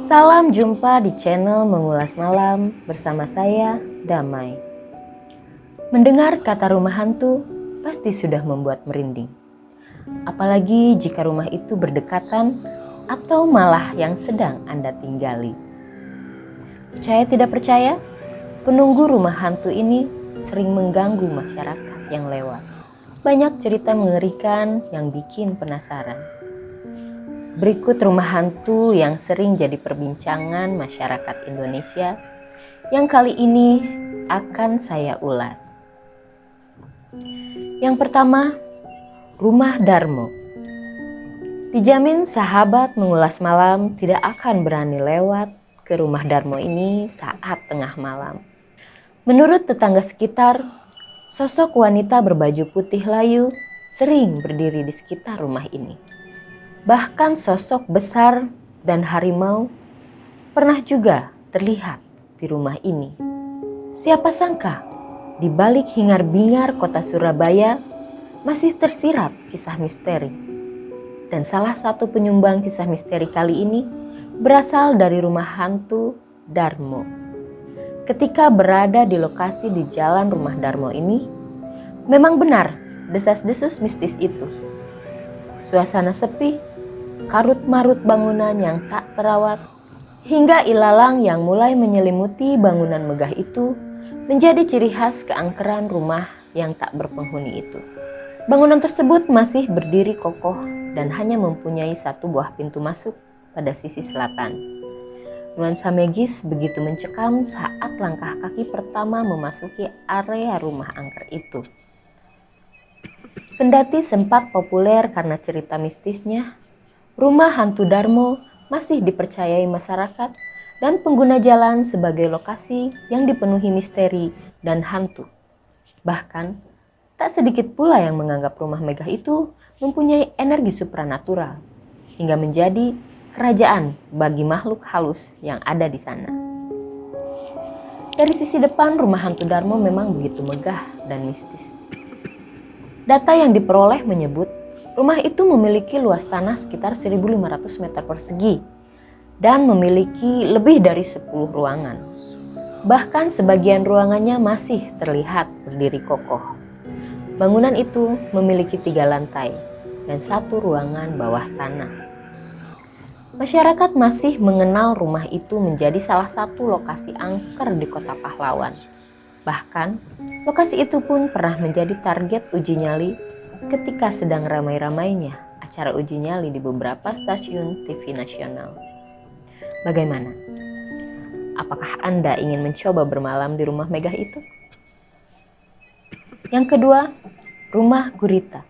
Salam jumpa di channel Mengulas Malam bersama saya, Damai. Mendengar kata rumah hantu pasti sudah membuat merinding. Apalagi jika rumah itu berdekatan atau malah yang sedang Anda tinggali. Percaya tidak percaya, penunggu rumah hantu ini sering mengganggu masyarakat yang lewat. Banyak cerita mengerikan yang bikin penasaran. Berikut rumah hantu yang sering jadi perbincangan masyarakat Indonesia yang kali ini akan saya ulas. Yang pertama, Rumah Darmo. Dijamin sahabat Mengulas Malam tidak akan berani lewat ke rumah Darmo ini saat tengah malam. Menurut tetangga sekitar, sosok wanita berbaju putih layu sering berdiri di sekitar rumah ini. Bahkan sosok besar dan harimau pernah juga terlihat di rumah ini. Siapa sangka di balik hingar-bingar kota Surabaya masih tersirat kisah misteri. Dan salah satu penyumbang kisah misteri kali ini berasal dari rumah hantu Darmo. Ketika berada di lokasi di jalan rumah Darmo ini, memang benar desas-desus mistis itu. Suasana sepi, karut-marut bangunan yang tak terawat, hingga ilalang yang mulai menyelimuti bangunan megah itu menjadi ciri khas keangkeran rumah yang tak berpenghuni itu. Bangunan tersebut masih berdiri kokoh dan hanya mempunyai satu buah pintu masuk pada sisi selatan. Nuansa magis begitu mencekam saat langkah kaki pertama memasuki area rumah angker itu. Kendati sempat populer karena cerita mistisnya, rumah hantu Darmo masih dipercayai masyarakat dan pengguna jalan sebagai lokasi yang dipenuhi misteri dan hantu. Bahkan, tak sedikit pula yang menganggap rumah megah itu mempunyai energi supranatural, hingga menjadi kerajaan bagi makhluk halus yang ada di sana. Dari sisi depan, rumah hantu Darmo memang begitu megah dan mistis. Data yang diperoleh menyebut rumah itu memiliki luas tanah sekitar 1.500 meter persegi dan memiliki lebih dari 10 ruangan. Bahkan sebagian ruangannya masih terlihat berdiri kokoh. Bangunan itu memiliki 3 lantai dan 1 ruangan bawah tanah. Masyarakat masih mengenal rumah itu menjadi salah satu lokasi angker di Kota Pahlawan. Bahkan, lokasi itu pun pernah menjadi target uji nyali ketika sedang ramai-ramainya acara uji nyali di beberapa stasiun TV nasional. Bagaimana? Apakah Anda ingin mencoba bermalam di rumah megah itu? Yang kedua, Rumah Gurita.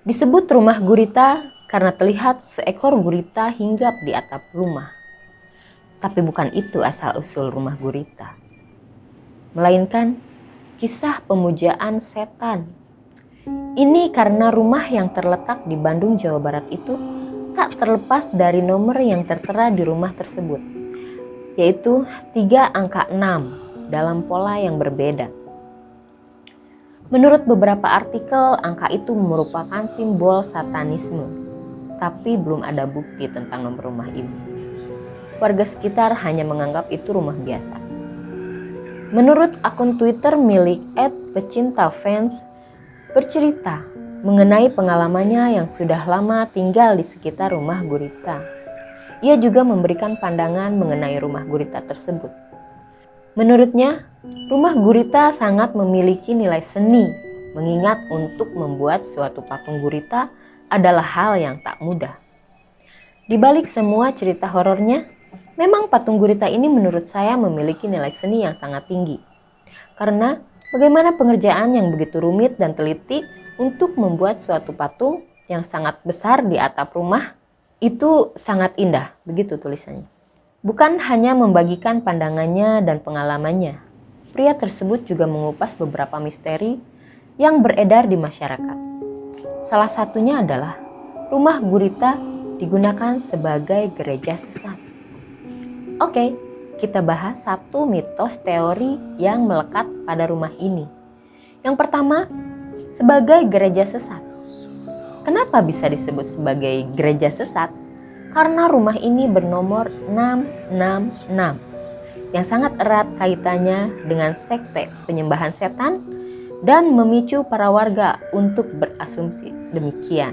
Disebut rumah gurita karena terlihat seekor gurita hinggap di atap rumah. Tapi bukan itu asal-usul rumah gurita, melainkan kisah pemujaan setan. Ini karena rumah yang terletak di Bandung, Jawa Barat itu tak terlepas dari nomor yang tertera di rumah tersebut, yaitu 3 angka 6 dalam pola yang berbeda. Menurut beberapa artikel, angka itu merupakan simbol satanisme, tapi belum ada bukti tentang nomor rumah ini. Warga sekitar hanya menganggap itu rumah biasa. Menurut akun Twitter milik @pecintafans bercerita mengenai pengalamannya yang sudah lama tinggal di sekitar rumah gurita. Ia juga memberikan pandangan mengenai rumah gurita tersebut. Menurutnya, rumah gurita sangat memiliki nilai seni, mengingat untuk membuat suatu patung gurita adalah hal yang tak mudah. Di balik semua cerita horornya, memang patung gurita ini menurut saya memiliki nilai seni yang sangat tinggi. Karena bagaimana pengerjaan yang begitu rumit dan teliti untuk membuat suatu patung yang sangat besar di atap rumah itu sangat indah, begitu tulisannya. Bukan hanya membagikan pandangannya dan pengalamannya, pria tersebut juga mengupas beberapa misteri yang beredar di masyarakat. Salah satunya adalah rumah gurita digunakan sebagai gereja sesat. Oke, kita bahas satu mitos teori yang melekat pada rumah ini. Yang pertama, sebagai gereja sesat. Kenapa bisa disebut sebagai gereja sesat? karena rumah ini bernomor 666 yang sangat erat kaitannya dengan sekte penyembahan setan dan memicu para warga untuk berasumsi demikian.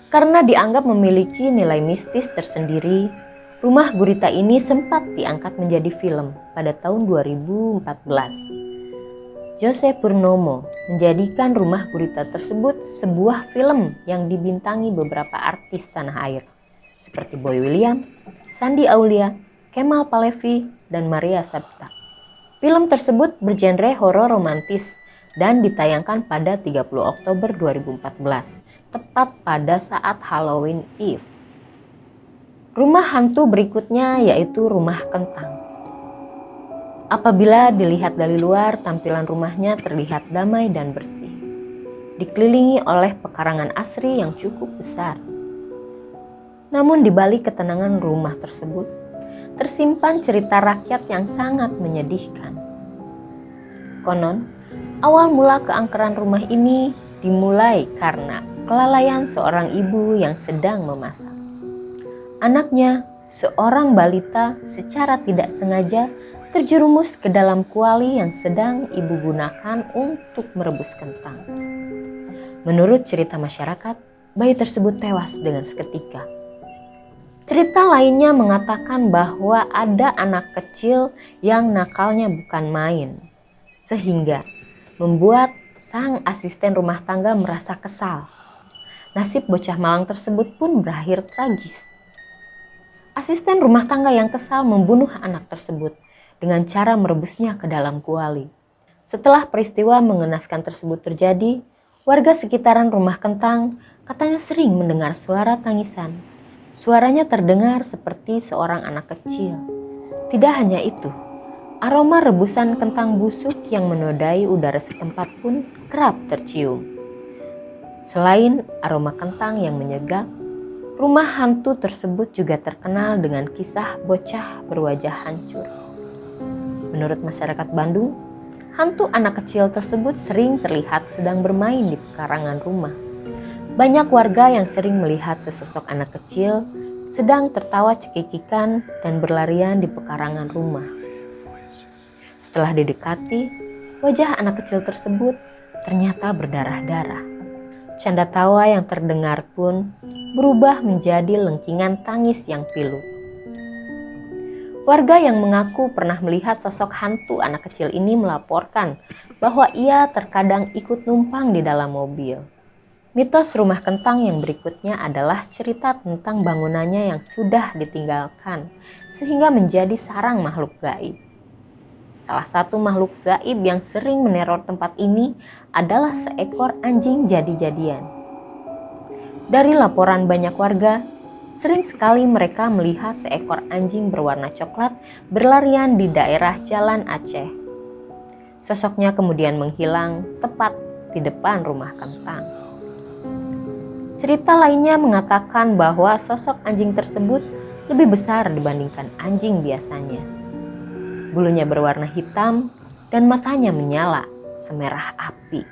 Karena dianggap memiliki nilai mistis tersendiri, rumah gurita ini sempat diangkat menjadi film pada tahun 2014. Joseph Purnomo menjadikan rumah gurita tersebut sebuah film yang dibintangi beberapa artis tanah air seperti Boy William, Shandy Aulia, Kemal Palevi, dan Maria Sabta. Film tersebut bergenre horor romantis dan ditayangkan pada 30 Oktober 2014, tepat pada saat Halloween Eve. Rumah hantu berikutnya yaitu Rumah Kentang. Apabila dilihat dari luar, tampilan rumahnya terlihat damai dan bersih, dikelilingi oleh pekarangan asri yang cukup besar. Namun di balik ketenangan rumah tersebut, tersimpan cerita rakyat yang sangat menyedihkan. Konon, awal mula keangkeran rumah ini dimulai karena kelalaian seorang ibu yang sedang memasak. Anaknya, seorang balita, secara tidak sengaja terjerumus ke dalam kuali yang sedang ibu gunakan untuk merebus kentang. Menurut cerita masyarakat, bayi tersebut tewas dengan seketika. Cerita lainnya mengatakan bahwa ada anak kecil yang nakalnya bukan main, sehingga membuat sang asisten rumah tangga merasa kesal. Nasib bocah malang tersebut pun berakhir tragis. Asisten rumah tangga yang kesal membunuh anak tersebut dengan cara merebusnya ke dalam kuali. Setelah peristiwa mengenaskan tersebut terjadi, warga sekitaran Rumah Kentang katanya sering mendengar suara tangisan. Suaranya terdengar seperti seorang anak kecil. Tidak hanya itu, aroma rebusan kentang busuk yang menodai udara setempat pun kerap tercium. Selain aroma kentang yang menyegar, rumah hantu tersebut juga terkenal dengan kisah bocah berwajah hancur. Menurut masyarakat Bandung, hantu anak kecil tersebut sering terlihat sedang bermain di pekarangan rumah. Banyak warga yang sering melihat sesosok anak kecil sedang tertawa cekikikan dan berlarian di pekarangan rumah. Setelah didekati, wajah anak kecil tersebut ternyata berdarah-darah. Canda tawa yang terdengar pun berubah menjadi lengkingan tangis yang pilu. Warga yang mengaku pernah melihat sosok hantu anak kecil ini melaporkan bahwa ia terkadang ikut numpang di dalam mobil. Mitos Rumah Kentang yang berikutnya adalah cerita tentang bangunannya yang sudah ditinggalkan sehingga menjadi sarang makhluk gaib. Salah satu makhluk gaib yang sering meneror tempat ini adalah seekor anjing jadi-jadian. Dari laporan banyak warga, sering sekali mereka melihat seekor anjing berwarna coklat berlarian di daerah Jalan Aceh. Sosoknya kemudian menghilang tepat di depan Rumah Kentang. Cerita lainnya mengatakan bahwa sosok anjing tersebut lebih besar dibandingkan anjing biasanya. Bulunya berwarna hitam dan matanya menyala semerah api.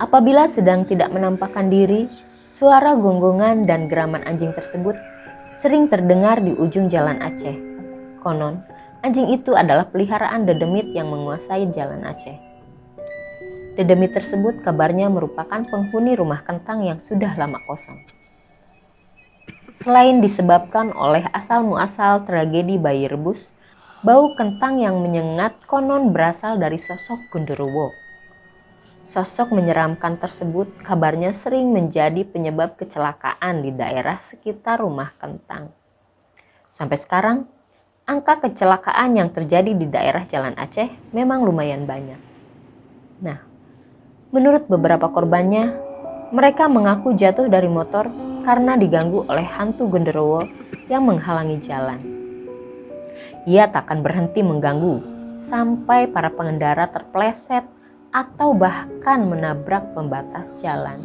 Apabila sedang tidak menampakkan diri, suara gonggongan dan geraman anjing tersebut sering terdengar di ujung Jalan Aceh. Konon, anjing itu adalah peliharaan dedemit yang menguasai Jalan Aceh. Dedemit tersebut kabarnya merupakan penghuni Rumah Kentang yang sudah lama kosong. Selain disebabkan oleh asal-muasal tragedi bayi rebus, bau kentang yang menyengat konon berasal dari sosok Genderuwo. Sosok menyeramkan tersebut kabarnya sering menjadi penyebab kecelakaan di daerah sekitar Rumah Kentang. Sampai sekarang, angka kecelakaan yang terjadi di daerah Jalan Aceh memang lumayan banyak. Nah, menurut beberapa korbannya, mereka mengaku jatuh dari motor karena diganggu oleh hantu Genderuwo yang menghalangi jalan. Ia tak akan berhenti mengganggu sampai para pengendara terpleset atau bahkan menabrak pembatas jalan.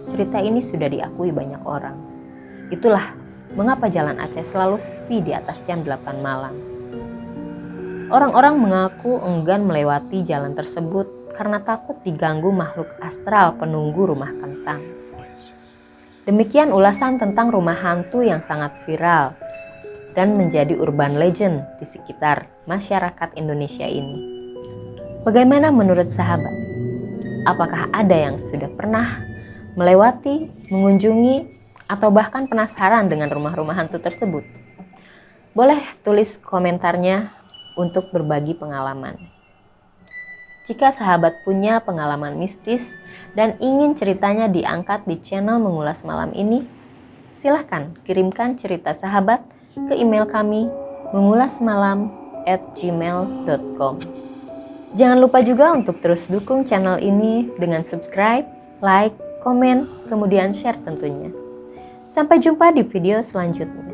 Cerita ini sudah diakui banyak orang. Itulah mengapa Jalan Aceh selalu sepi di atas jam 8 malam. Orang-orang mengaku enggan melewati jalan tersebut karena takut diganggu makhluk astral penunggu Rumah Kentang. Demikian ulasan tentang rumah hantu yang sangat viral dan menjadi urban legend di sekitar masyarakat Indonesia ini. Bagaimana menurut sahabat? Apakah ada yang sudah pernah melewati, mengunjungi, atau bahkan penasaran dengan rumah-rumah hantu tersebut? Boleh tulis komentarnya untuk berbagi pengalaman. Jika sahabat punya pengalaman mistis dan ingin ceritanya diangkat di channel Mengulas Malam ini, silahkan kirimkan cerita sahabat ke email kami mengulasmalam@gmail.com. Jangan lupa juga untuk terus dukung channel ini dengan subscribe, like, komen, kemudian share tentunya. Sampai jumpa di video selanjutnya.